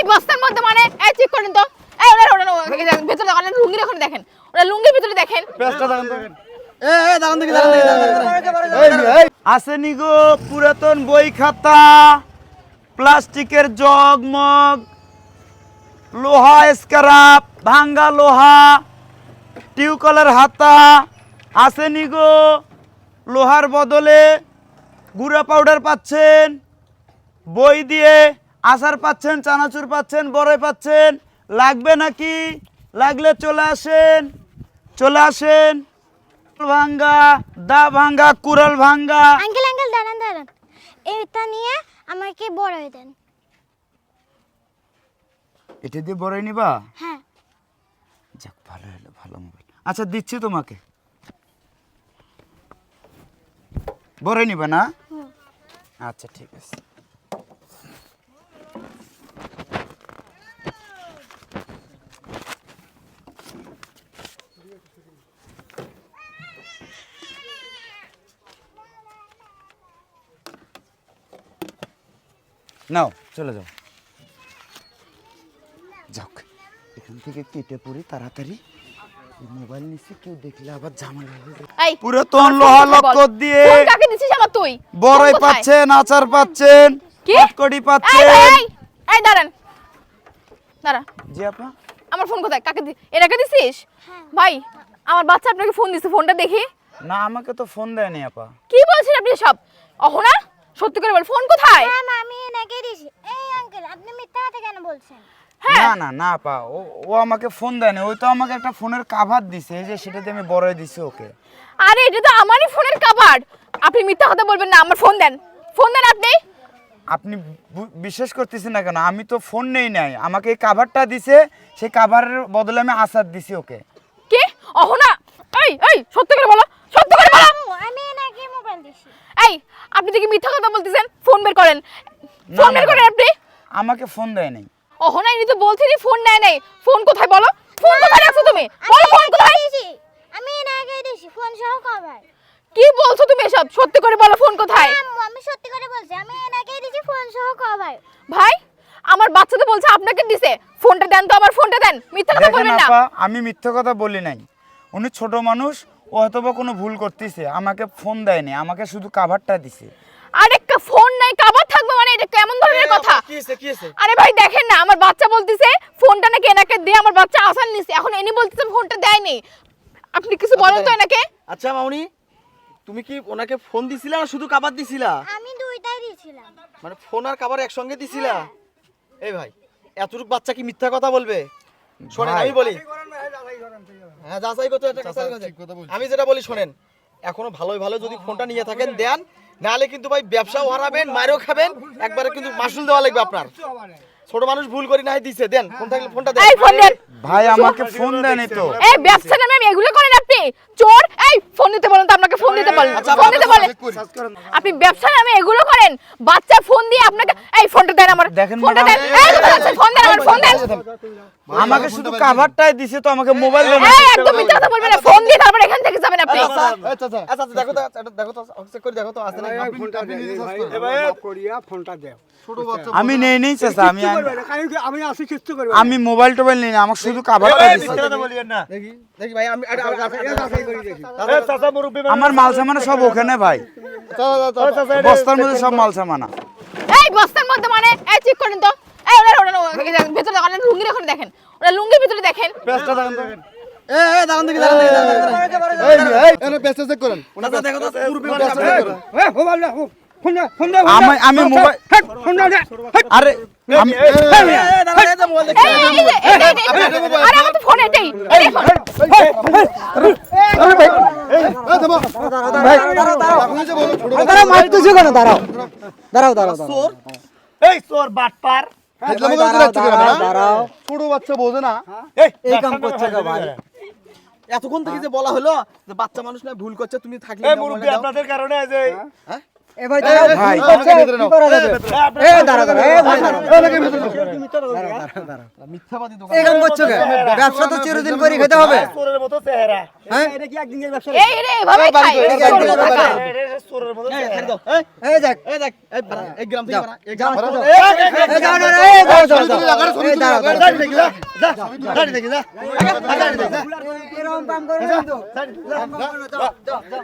এই বস্তার মধ্যে মানে এই চেক করেন তো। এই ওরা ভেতরে দেখেন, লুঙ্গির ওখানে দেখেন, ওরা লুঙ্গির ভিতরে দেখেন। পেস্টটা দেখেন তো। দাঁড়ান দেখি। আসেনি গো পুরাতন বই খাতা, প্লাস্টিকের জগ মগ, লোহা স্ক্র্যাপ, ভাঙ্গা লোহা, টিউকলের হাতা। আসেনি গো লোহার বদলে গুঁড়া পাউডার পাচ্ছেন, বই দিয়ে আচার পাচ্ছেন, চানাচুর পাচ্ছেন, বড়ই পাচ্ছেন। লাগবে নাকি? লাগলে চলে আসেন, চলে আসেন। ভাঙ্গা, দা ভাঙ্গা, কুড়াল ভাঙ্গা। আঙ্কেল দাঁড়ান এটা নিয়ে আমাকে বড়ই দেন। এটা দিয়ে বড়ই নিবা? হ্যাঁ। যাক, ভালো হলো, ভালো মোবাইল। আচ্ছা দিচ্ছি তোমাকে। বড়ই নিবা না? আচ্ছা ঠিক আছে। নাও চলে যাও। যাক, এখান থেকে কেটে পড়ি তাড়াতাড়ি। মোবাইল নিচে কেউ দেখলে আবার ঝামেলা হয়ে যাবে। এই পুরাতন লোহা লক্কর দিয়ে ফোন কাকে দিছিস আমার তুই? বড়ই পাচ্ছেন, আচার পাচ্ছেন, কি? কটকটি পাচ্ছেন। এই দাঁড়ান দাঁড়া। জি আপা। আমার ফোন কোথায়? কাকে এটাকে দিছিস? ভাই আমার বাচ্চা আপনাকে ফোন দিছে, ফোনটা দেখি। না, আমাকে তো ফোন দেয়নি আপা। কি বলছেন আপনি সব? অহনা সত্যি করে বল, ফোন কোথায়? হ্যাঁ আমি এনাকে দিছি। এই আঙ্কেল আপনি মিথ্যা কথা কেন বলছেন? না না না আপা, ও আমাকে ফোন দেয়নি। ওই তো আমাকে একটা ফোনের কভার দিছে, এই যে সেটাতে আমি বড়ই দিছি ওকে। আরে এটা তো আমারই ফোনের কভার। আপনি মিথ্যা কথা বলবেন না, আমার ফোন দেন, ফোন দেন আপনি। আপনি বিশ্বাস করতেছেন না কেন? আমি তো ফোন নেই নাই, আমাকে এই কভারটা দিছে, সেই কভারের বদলে আমি আচার দিছি ওকে। কি? অহনা এই সত্যি করে বলো, সত্যি করে বলো। আমি এনাকে মোবাইল দিছি। এই আপনি দেখি মিথ্যা কথা বলতেছেন। ফোন বের করেন, ফোন বের করেন আপনি। আমাকে ফোন দেয় নাই। অহনা ইনি তো বলছিনি ফোন নেয় নাই। ফোন কোথায় বলো? ফোন কোথায় রাখছো তুমি? বলো ফোন কোথায়? আমি এনাকে দিছি ফোন সহ কভার। কি বলছো তুমি এসব? সত্যি করে বলো ফোন কোথায়? আমি সত্যি করে বলছি, আমি এনাকে দিছি ফোন সহ কভার। ভাই আমার বাচ্চা তো বলছে আপনাকে দিছে। ফোনটা দেন তো, আমার ফোনটা দেন। মিথ্যা কথা দেখেন বলবেন না। আপা, আমি মিথ্যা কথা বলি নাই। উনি ছোট মানুষ, ও হয়তোবা কোনো ভুল করতেছে। আমাকে ফোন দেয়নি, আমাকে শুধু কভারটা দিছে। আরে ফোন নাই কভার থাকবে মানে এটা কেমন ধরনের কথা? কি হইছে? আরে ভাই দেখেন না, আমার বাচ্চা বলতিছে ফোনটা নাকি এনাকে দিয়ে আমার বাচ্চা আসান নিছে। এখন এনি বলতেছে ফোনটা দেয়নি। আপনি কিছু বলেন তো এনাকে। আচ্ছা মামুনি, তুমি কি ওনাকে ফোন দিছিলা না শুধু কভার দিছিলা? আমি দুইটাই দিছিলাম। মানে ফোন আর কভার একসঙ্গে দিছিলা? এই ভাই, এতটুক বাচ্চা কি মিথ্যা কথা বলবে? শোনেন আমি বলি। হ্যাঁ যাচাই করতে একটা কথা বলছি। আমি যেটা বলি শোনেন, এখনো ভালোই ভালো যদি ফোনটা নিয়ে থাকেন দেন, নাহলে কিন্তু ভাই ব্যবসাও হারাবেন, মারও খাবেন, একবারে কিন্তু মাসুল দেওয়া লাগবে আপনার। ছোট মানুষ ভুল করি নাই দিছে, দেন ফোন থাকলে ফোনটা দেন। এই ফোন দেন। ভাই আমাকে ফোন দেয়নি তো। এই ব্যবসা নামে আমি এগুলো করেন আপনি? চোর! এই ফোন দিতে বলেন তো, আপনাকে ফোন দিতে বলেন। আচ্ছা, ফোন দিতে বলেন। আপনি ব্যবসা নামে এগুলো করেন? বাচ্চা ফোন দিয়ে আপনাকে এই ফোনটা দেন আমার। দেখেন ফোনটা দেন। ম্যাডাম, এই কথা বলছেন, ফোন দেন আমার, ফোন দেন। আমাকে শুধু কভারটাই দিছে তো, আমাকে মোবাইল দেয় না। এই একদম মিথ্যা কথা বলবেন না। ফোন দিয়ে তারপর এখান থেকে যাবেন আপনি। আচ্ছা আচ্ছা দেখো তো, দেখো তো, চেক করে দেখো তো আছে নাকি। আমি নেই নেই চাচা, আমি আসি কিচ্ছু করব। আমি মোবাইল টোবাইল নেই না, আমাকে শুধু কভারটা দিছে। দেখি ভাই আমি আমার মাল সামানা সব ওখানে ভাই, বস্তার মধ্যে সব মাল সামানা। এই বস্তার মধ্যে মানে এই চেক করেন তো। এই ওরা ভেতরে দেখেন, লুঙ্গির ওখানে দেখেন, ওরা লুঙ্গির ভিতরে দেখেন। পেস্টটা দেখেন তো। দাঁড়ান দেখি। পেস্টটা চেক করেন। ওনাকে দেখো তো মুরব্বি মানুষ আপনি চেক করেন। আমি মোবাইল, আরে আমি আরে আমার তো ফোন এটাই। এই ফোন। এই চোর বাটপার। ছোট বাচ্চা বোঝে না, এই কাম করছে গো ভাই। এতক্ষণ থেকে যে বলা হলো যে বাচ্চা মানুষ না ভুল করছে, তুমি থাকলে এই মুরব্বি আপনাদের কারণে যে এ ভাই এই, এই, ভাই, কি করছে? ভেতরে কি নাও। করা যাবে? এ দাঁড়া দাঁড়া, এ ভাই দাঁড়া। মিথ্যাবাদী দোকান এই কাম করছো কেন? ব্যবসা তো চিরদিন করে খেতে হবে। চোরের মতো চেহারা হ্যাঁ? এটা কি একদিনের ব্যবসা? এই রে এভাবে এই, বাড়ি খাই কই? এটা এই, চোর বাড়ি কই? কোথাকার। চোরের মতো এই, চেহারা। দাও, এই, এই দেখ, এই দেখ, এই বাড়া, এই গ্রাম থেকে যাও, বাড়া, এই যাও, গ্রাম যাও। থেকে বাড়া। এই যাও না রে, এই যাও, যাও, যাও। এই দাঁড়া, দাঁড়া। দাঁড়িয়ে দেখি, যা, যা, দাঁড়িয়ে দেখি, যা। দাঁড়িয়ে দেখি, যা। এরকম কাম করো না কিন্তু। এরকম কাম করো না, যাও, যাও, যাও।